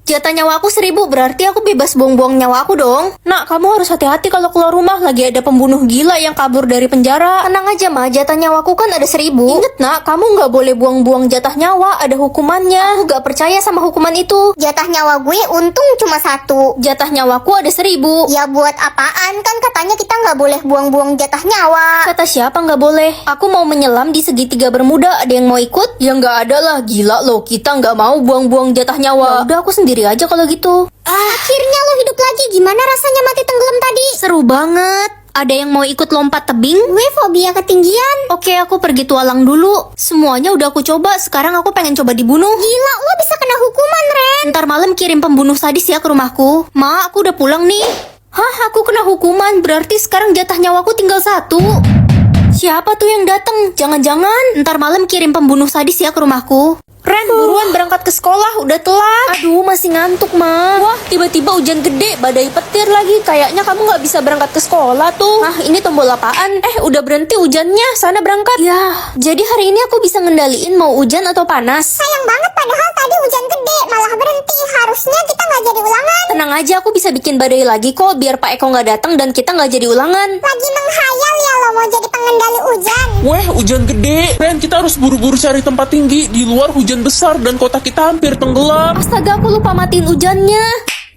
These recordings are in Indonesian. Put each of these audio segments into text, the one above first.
Jatah nyawa aku 1.000, berarti aku bebas buang-buang nyawa aku dong. Nak, kamu harus hati-hati kalau keluar rumah, lagi ada pembunuh gila yang kabur dari penjara. Tenang aja, Ma, jatah nyawaku kan ada 1.000. Ingat, Nak, kamu nggak boleh buang-buang jatah nyawa, ada hukumannya. Aku gak percaya sama hukuman itu. Jatah nyawa gue untung cuma 1. Jatah nyawaku ada 1.000. Ya buat apaan? Kan katanya kita nggak boleh buang-buang jatah nyawa. Kata siapa nggak boleh? Aku mau menyelam di segitiga bermuda, ada yang mau ikut? Ya nggak ada lah, gila loh, kita nggak mau buang-buang jatah nyawa. Ya udah, aku sendiri aja kalau gitu. Akhirnya lo hidup lagi. Gimana rasanya mati tenggelam tadi? Seru banget. Ada yang mau ikut lompat tebing? Gue fobia ketinggian. Oke, aku pergi tualang dulu. Semuanya udah aku coba, sekarang aku pengen coba dibunuh. Gila, lo bisa kena hukuman, Ren. Ntar malam kirim pembunuh sadis ya ke rumahku. Ma, aku udah pulang nih. Hah, aku kena hukuman, berarti sekarang jatah nyawaku tinggal 1. Siapa tuh yang datang? Jangan-jangan ntar malam kirim pembunuh sadis ya ke rumahku. Ren, buruan berangkat ke sekolah, udah telat. Aduh, masih ngantuk, Ma. Wah, tiba-tiba hujan gede, badai petir lagi. Kayaknya kamu nggak bisa berangkat ke sekolah tuh. Ah, ini tombol apaan? Udah berhenti hujannya, sana berangkat. Ya, jadi hari ini aku bisa ngendaliin mau hujan atau panas. Sayang banget padahal tadi hujan gede, malah berhenti. Harusnya kita nggak jadi ulangan. Tenang aja, aku bisa bikin badai lagi kok, biar Pak Eko nggak datang dan kita nggak jadi ulangan. Lagi menghayal ya lo mau jadi pengendali hujan. Weh, hujan gede. Ren, kita harus buru-buru cari tempat tinggi. Di luar hujan besar dan kota kita hampir tenggelam. Astaga, aku lupa matiin hujannya.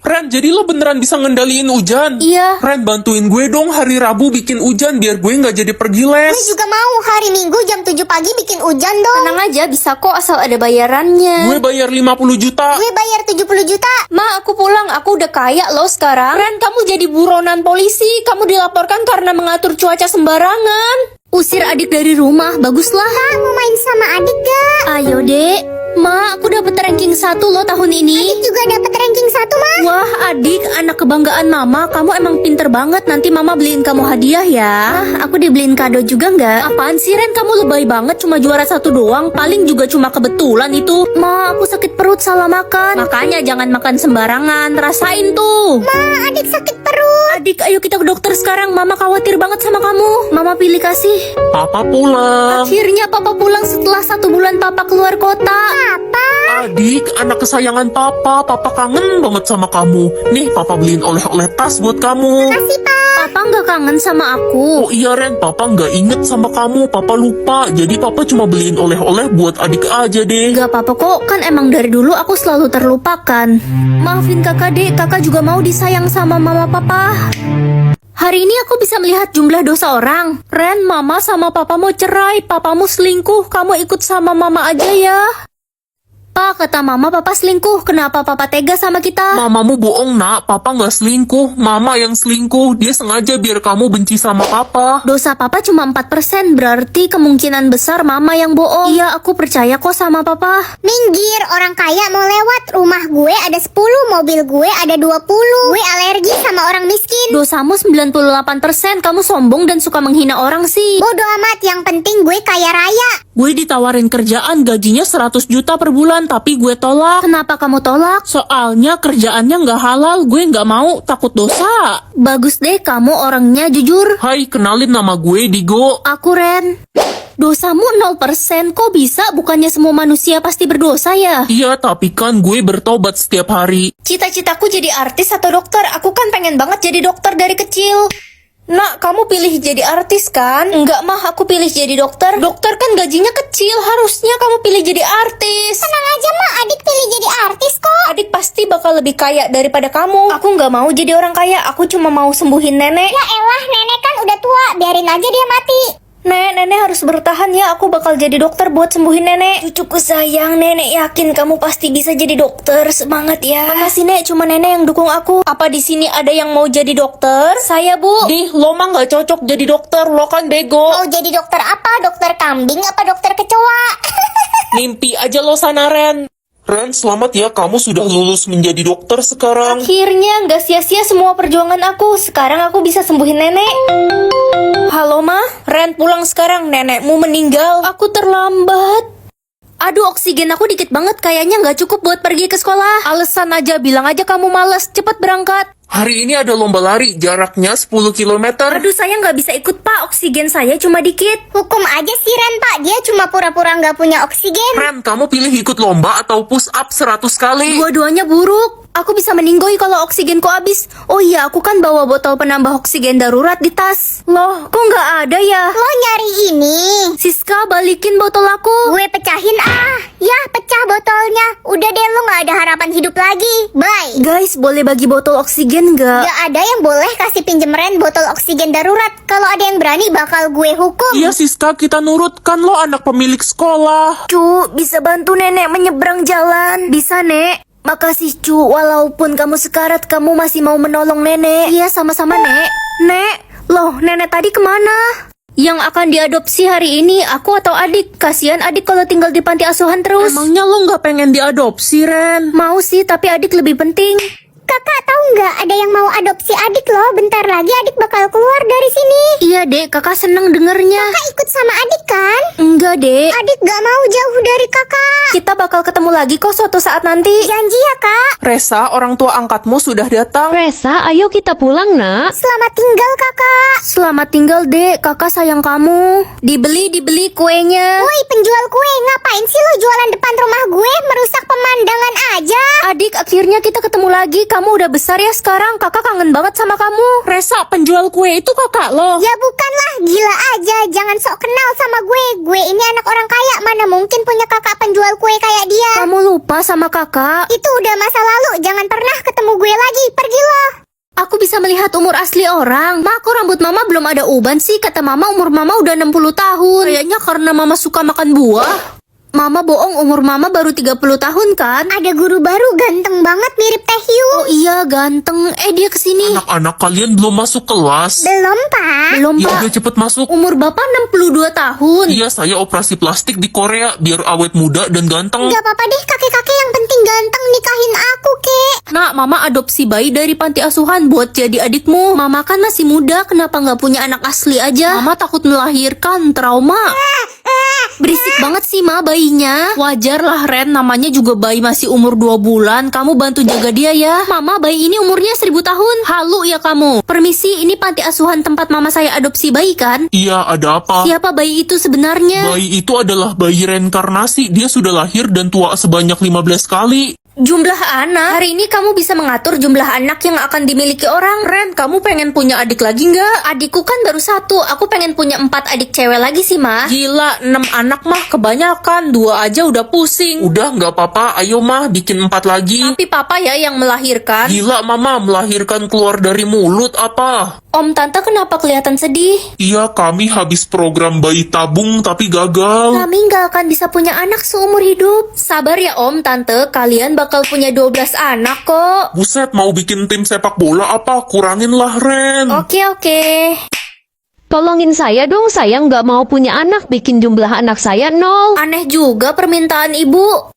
Ren, jadi lo beneran bisa ngendaliin hujan? Iya. Ren, bantuin gue dong hari Rabu bikin hujan biar gue nggak jadi pergi les. Gue juga mau hari Minggu jam 7 pagi bikin hujan dong. Tenang aja, bisa kok asal ada bayarannya. Gue bayar 50 juta. Gue bayar 70 juta. Ma, aku pulang. Aku udah kaya loh sekarang. Ren, kamu jadi buronan polisi. Kamu dilaporkan karena mengatur cuaca sembarangan. Usir adik dari rumah, baguslah. Kak, mau main sama adik gak? Ayo, Dek. Ma, aku dapet ranking 1 loh tahun ini. Adik juga dapat ranking 1, Ma. Wah, adik, anak kebanggaan mama. Kamu emang pinter banget. Nanti mama beliin kamu hadiah ya. Aku dibeliin kado juga nggak? Apaan sih, Ren? Kamu lebay banget, cuma juara 1 doang. Paling juga cuma kebetulan itu. Ma, aku sakit perut, salah makan. Makanya jangan makan sembarangan. Rasain tuh. Ma, adik sakit perut. Adik, ayo kita ke dokter sekarang. Mama khawatir banget sama kamu. Mama pilih kasih. Papa pulang. Akhirnya papa pulang setelah 1 bulan papa keluar kota. Apa? Adik, anak kesayangan papa. Papa kangen banget sama kamu. Nih, papa beliin oleh-oleh tas buat kamu. Kasih, Pak. Papa nggak kangen sama aku. Oh iya Ren, papa nggak inget sama kamu. Papa lupa. Jadi papa cuma beliin oleh-oleh buat adik aja deh. Gak apa-apa kok, kan emang dari dulu aku selalu terlupakan. Maafin kakak, Dek, kakak juga mau disayang sama mama papa. Hari ini aku bisa melihat jumlah dosa orang. Ren, mama sama papa mau cerai, papamu selingkuh, kamu ikut sama mama aja ya. Pak, kata mama papa selingkuh, kenapa papa tega sama kita? Mamamu bohong nak, papa nggak selingkuh. Mama yang selingkuh. Dia sengaja biar kamu benci sama papa. Dosa papa cuma 4%, berarti kemungkinan besar mama yang bohong. Iya, aku percaya kok sama papa. Minggir, orang kaya mau lewat. Rumah gue ada 10, mobil gue ada 20. Gue alergi sama orang miskin. Dosamu 98%, kamu sombong dan suka menghina orang sih. Bodoh amat, yang penting gue kaya raya. Gue ditawarin kerjaan gajinya 100 juta per bulan, tapi gue tolak. Kenapa kamu tolak? Soalnya kerjaannya nggak halal, gue nggak mau, takut dosa. Bagus deh, kamu orangnya jujur. Hai, kenalin nama gue Digo. Aku Ren. Dosamu 0%, kok bisa? Bukannya semua manusia pasti berdosa ya? Iya, tapi kan gue bertobat setiap hari. Cita-citaku jadi artis atau dokter? Aku kan pengen banget jadi dokter dari kecil. Nak, kamu pilih jadi artis kan? Enggak mah, aku pilih jadi dokter. Dokter kan gajinya kecil, harusnya kamu pilih jadi artis. Tenang aja, Ma, adik pilih jadi artis kok. Adik pasti bakal lebih kaya daripada kamu. Aku nggak mau jadi orang kaya, aku cuma mau sembuhin nenek. Ya elah, nenek kan udah tua, biarin aja dia mati. Nenek harus bertahan ya, aku bakal jadi dokter buat sembuhin nenek. Cucuku sayang, nenek yakin kamu pasti bisa jadi dokter. Semangat ya. Makasih Nek, cuma nenek yang dukung aku. Apa di sini ada yang mau jadi dokter? Saya Bu. Dih, lo mah nggak cocok jadi dokter, lo kan bego. Mau jadi dokter apa? Dokter kambing apa dokter kecoa? Mimpi aja lo sana Ren. Ren, selamat ya, kamu sudah lulus menjadi dokter sekarang. Akhirnya nggak sia-sia semua perjuangan aku. Sekarang aku bisa sembuhin nenek. Halo Ma, Ren pulang sekarang, nenekmu meninggal. Aku terlambat. Aduh, oksigen aku dikit banget, kayaknya nggak cukup buat pergi ke sekolah. Alasan aja, bilang aja kamu males, cepet berangkat. Hari ini ada lomba lari, jaraknya 10 km. Aduh, saya nggak bisa ikut Pak, oksigen saya cuma dikit. Hukum aja sih Ren, Pak, dia cuma pura-pura nggak punya oksigen. Ren, kamu pilih ikut lomba atau push up 100 kali? Dua-duanya buruk. Aku bisa meninggoy kalau oksigenku habis. Oh iya, aku kan bawa botol penambah oksigen darurat di tas. Loh, kok nggak ada ya? Lo nyari ini. Siska, balikin botol aku. Gue pecahin ah. Ya, pecah botolnya. Udah deh, lo gak ada harapan hidup lagi. Bye. Guys, boleh bagi botol oksigen nggak? Gak ada yang boleh kasih pinjem Ren botol oksigen darurat. Kalau ada yang berani bakal gue hukum. Iya Siska, kita nurut, kan lo anak pemilik sekolah. Cu, bisa bantu nenek menyeberang jalan? Bisa, Nek. Makasih, Cu. Walaupun kamu sekarat, kamu masih mau menolong nenek. Iya, sama-sama, Nek. Nek, loh, nenek tadi kemana? Yang akan diadopsi hari ini, aku atau adik? Kasihan adik kalau tinggal di panti asuhan terus. Emangnya lo nggak pengen diadopsi, Ren? Mau sih, tapi adik lebih penting. Kakak tahu nggak ada yang mau adopsi adik loh. Bentar lagi adik bakal keluar dari sini. Iya, Dek. Kakak seneng dengernya. Kakak ikut sama adik kan? Enggak, Dek. Adik gak mau jauh dari kakak. Kita bakal ketemu lagi kok suatu saat nanti. Janji ya kak. Resa, orang tua angkatmu sudah datang. Resa, ayo kita pulang, Nak. Selamat tinggal kakak. Selamat tinggal, Dek. Kakak sayang kamu. Dibeli kuenya. Woi penjual kue, ngapain sih lo jualan depan rumah gue? Merusak pemandangan aja. Adik, akhirnya kita ketemu lagi. Kamu udah besar ya sekarang. Kakak kangen banget sama kamu. Resa, penjual kue itu kakak lo. Ya bukanlah, gila aja. Jangan sok kenal sama gue. Gue ini anak orang kaya, mana mungkin punya kakak penjual kue kayak dia. Kamu lupa sama kakak. Itu udah masa lalu, jangan pernah ketemu gue lagi. Pergi lo. Aku bisa melihat umur asli orang. Ma, kok rambut mama belum ada uban sih? Kata mama umur mama udah 60 tahun. Kayaknya karena mama suka makan buah. Mama bohong, umur mama baru 30 tahun kan? Ada guru baru ganteng banget mirip Teh Hyu. Oh iya, ganteng. Dia kesini. Anak-anak kalian belum masuk kelas. Belum pak. Belum, Ya Pak. udah cepet masuk. Umur bapak 62 tahun. Iya, saya operasi plastik di Korea biar awet muda dan ganteng. Gak apa-apa deh kakek-kakek, yang penting ganteng, nikahin aku kek. Nak, mama adopsi bayi dari panti asuhan buat jadi adikmu. Mama kan masih muda, kenapa nggak punya anak asli aja? Mama takut melahirkan, trauma. Berisik banget sih ma bayinya. Wajar lah Ren, namanya juga bayi masih umur 2 bulan. Kamu bantu jaga dia ya. Mama, bayi ini umurnya 1000 tahun. Halu ya kamu. Permisi, ini panti asuhan tempat mama saya adopsi bayi kan? Iya, ada apa? Siapa bayi itu sebenarnya? Bayi itu adalah bayi reinkarnasi. Dia sudah lahir dan tua sebanyak 15 kali. Jumlah anak? Hari ini kamu bisa mengatur jumlah anak yang akan dimiliki orang. Ren, kamu pengen punya adik lagi nggak? Adikku kan baru 1. Aku pengen punya 4 adik cewek lagi sih ma. Gila, 6 anak mah kebanyakan. 2 aja udah pusing. Udah, nggak apa-apa. Ayo mah, bikin 4 lagi. Tapi papa ya yang melahirkan. Gila, mama melahirkan keluar dari mulut apa? Om tante kenapa kelihatan sedih? Iya, kami habis program bayi tabung tapi gagal. Kami nggak akan bisa punya anak seumur hidup. Sabar ya om tante, kalian bakal punya 12 anak kok. Buset, mau bikin tim sepak bola apa? Kurangin lah, Ren. Oke. Tolongin saya dong, saya nggak mau punya anak, bikin jumlah anak saya 0. Aneh juga permintaan ibu.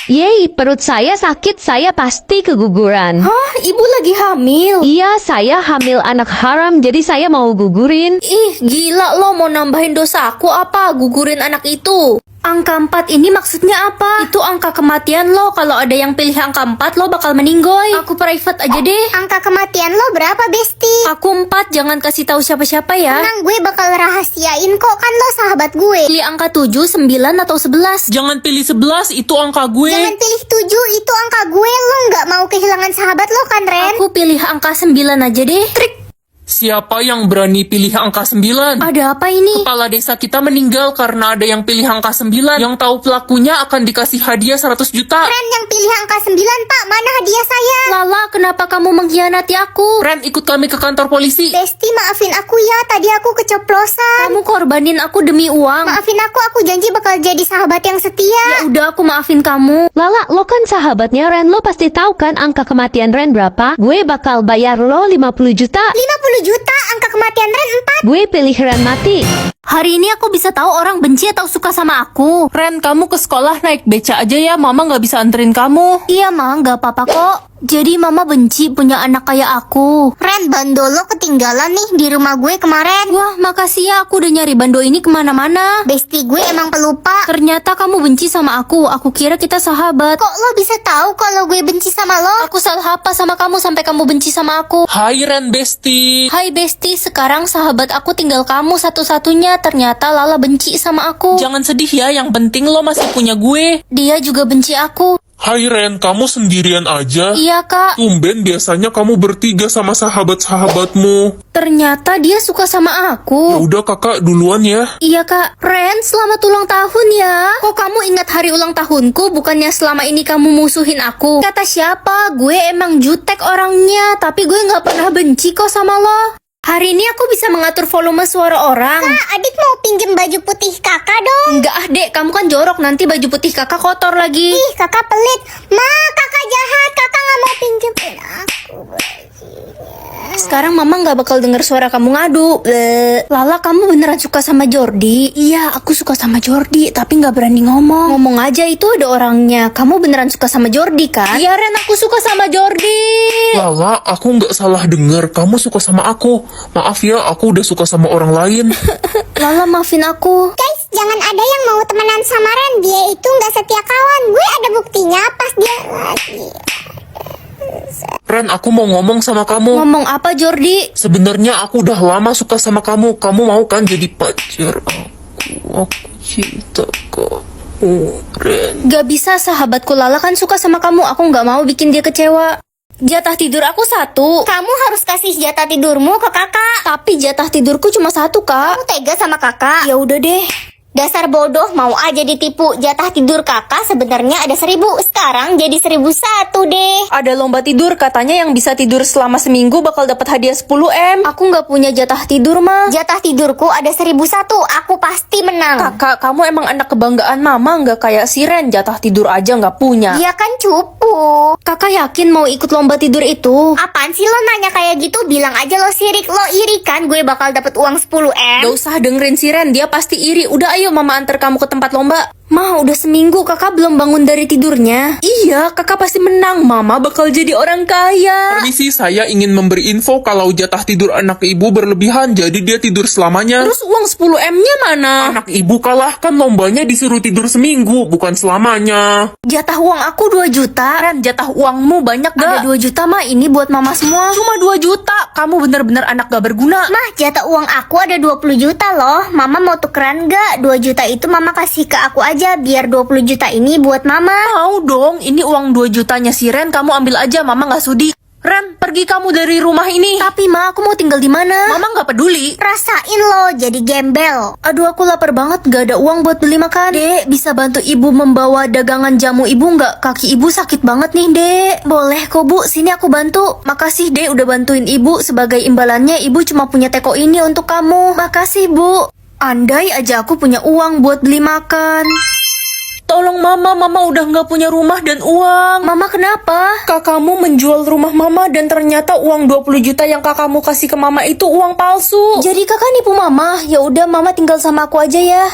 Yeay, perut saya sakit, saya pasti keguguran. Hah, ibu lagi hamil? Iya, saya hamil anak haram, jadi saya mau gugurin. Ih, gila lo mau nambahin dosa aku apa? Gugurin anak itu. Angka 4 ini maksudnya apa? Itu angka kematian lo. Kalau ada yang pilih angka 4 lo bakal meninggoy. Aku private aja deh. Angka kematian lo berapa besti? Aku 4, jangan kasih tahu siapa-siapa ya. Tenang, gue bakal rahasiain kok, kan lo sahabat gue. Pilih angka 7, 9 atau 11. Jangan pilih 11, itu angka gue. Jangan pilih 7, itu angka gue. Lo nggak mau kehilangan sahabat lo kan Ren? Aku pilih angka 9 aja deh. Trik. Siapa yang berani pilih angka 9? Ada apa ini? Kepala desa kita meninggal karena ada yang pilih angka 9. Yang tahu pelakunya akan dikasih hadiah 100 juta. Ren yang pilih angka 9 pak, mana hadiah saya? Lala, kenapa kamu mengkhianati aku? Ren, ikut kami ke kantor polisi. Besti maafin aku ya, tadi aku keceplosan. Kamu korbanin aku demi uang. Maafin aku janji bakal jadi sahabat yang setia. Ya udah, aku maafin kamu. Lala, lo kan sahabatnya Ren, lo pasti tahu kan angka kematian Ren berapa? Gue bakal bayar lo 50 juta. 50 juta, angka kematian Ren 4. Gue pilih Ren mati. Hari ini aku bisa tahu orang benci atau suka sama aku. Ren, kamu ke sekolah naik beca aja ya. Mama nggak bisa anterin kamu. Iya ma, nggak apa-apa kok. Jadi mama benci punya anak kayak aku. Ren, bando lo ketinggalan nih di rumah gue kemarin. Wah, makasih ya, aku udah nyari bando ini kemana-mana. Besti gue emang pelupa. Ternyata kamu benci sama aku. Aku kira kita sahabat. Kok lo bisa tahu kalau gue benci sama lo? Aku salah apa sama kamu sampai kamu benci sama aku? Hai Ren, Besti. Hai Besti, sekarang sahabat aku tinggal kamu satu-satunya. Ternyata Lala benci sama aku. Jangan sedih ya, yang penting lo masih punya gue. Dia juga benci aku. Hai Ren, kamu sendirian aja? Iya kak, Tumben biasanya kamu bertiga sama sahabat-sahabatmu. ternyata dia suka sama Ya aku. udah kakak duluan ya. Iya kak, Ren selamat ulang tahun ya. Kok kamu ingat hari ulang tahunku, bukannya selama ini kamu musuhin aku? Kata siapa, gue emang jutek orangnya, tapi gue gak pernah benci kok sama lo. Hari ini aku bisa mengatur volume suara orang. Kak, adik mau pinjem baju putih kakak dong. Enggak ah dek, kamu kan jorok, nanti baju putih kakak kotor lagi. Ih, kakak pelit. Ma, kakak jahat. Kakak nggak mau pinjemin aku bajunya. Sekarang mama nggak bakal denger suara kamu ngadu. Lala, kamu beneran suka sama Jordi? Iya, aku suka sama Jordi, tapi nggak berani ngomong. Ngomong aja, itu ada orangnya. Kamu beneran suka sama Jordi kan? Iya Ren, aku suka sama Jordi. Lala, aku nggak salah denger. Kamu suka sama aku. Maaf ya, aku udah suka sama orang lain. Lala, maafin aku. Guys, jangan ada yang mau temenan sama Ren. Dia itu nggak setia kawan. Gue ada buktinya pas dia lagi. Ren, aku mau ngomong sama kamu. Ngomong apa Jordi? Sebenarnya aku udah lama suka sama kamu. Kamu mau kan jadi pacar aku? Aku cinta kamu, Ren. Gak bisa, sahabatku Lala kan suka sama kamu. Aku nggak mau bikin dia kecewa. Jatah tidur aku 1. Kamu harus kasih jatah tidurmu ke kakak. Tapi jatah tidurku cuma 1 kak. Kamu tega sama kakak. Ya udah deh. Dasar bodoh, mau aja ditipu. Jatah tidur kakak sebenarnya ada 1000. Sekarang jadi 1001 deh. Ada lomba tidur, katanya yang bisa tidur selama seminggu bakal dapat hadiah 10M. Aku nggak punya jatah tidur, mah. Jatah tidurku ada 1001. Aku pasti menang. Kakak, kamu emang anak kebanggaan mama, nggak kayak si Ren, jatah tidur aja nggak punya. Dia kan cupu. Kakak yakin mau ikut lomba tidur itu? Apaan sih lo nanya kayak gitu? Bilang aja lo sirik. Lo iri kan gue bakal dapet uang 10M? Gak usah dengerin si Ren, dia pasti iri. Udah ayo mama antar kamu ke tempat lomba. Mah, udah seminggu kakak belum bangun dari tidurnya. Iya, kakak pasti menang. Mama bakal jadi orang kaya. Permisi, saya ingin memberi info kalau jatah tidur anak ibu berlebihan, jadi dia tidur selamanya. Terus uang 10M-nya mana? Anak ibu kalah, kan lombanya disuruh tidur seminggu, bukan selamanya. Jatah uang aku 2 juta. Ren, jatah uangmu banyak gak? Ada 2 juta mah, ini buat mama semua. Cuma 2 juta. Kamu bener-bener anak gak berguna. Mah, jatah uang aku ada 20 juta loh. Mama mau tukeran gak? 2 juta itu mama kasih ke aku aja, biar 20 juta ini buat mama. Mau dong, ini uang 2 jutanya si Ren, kamu ambil aja, mama gak sudi. Ren, pergi kamu dari rumah ini. Tapi ma, aku mau tinggal di mana? Mama gak peduli. Rasain lo jadi gembel. Aduh, aku lapar banget, gak ada uang buat beli makan. Dek, bisa bantu ibu membawa dagangan jamu ibu nggak? Kaki ibu sakit banget nih, Dek. Boleh kok, Bu. Sini aku bantu. Makasih, Dek, udah bantuin ibu. Sebagai imbalannya, ibu cuma punya teko ini untuk kamu. Makasih, Bu. Andai aja aku punya uang buat beli makan. Tolong mama udah nggak punya rumah dan uang. Mama kenapa? Kakakmu menjual rumah mama dan ternyata uang 20 juta yang kakakmu kasih ke mama itu uang palsu. Jadi kakak nipu mama? Ya udah mama tinggal sama aku aja ya.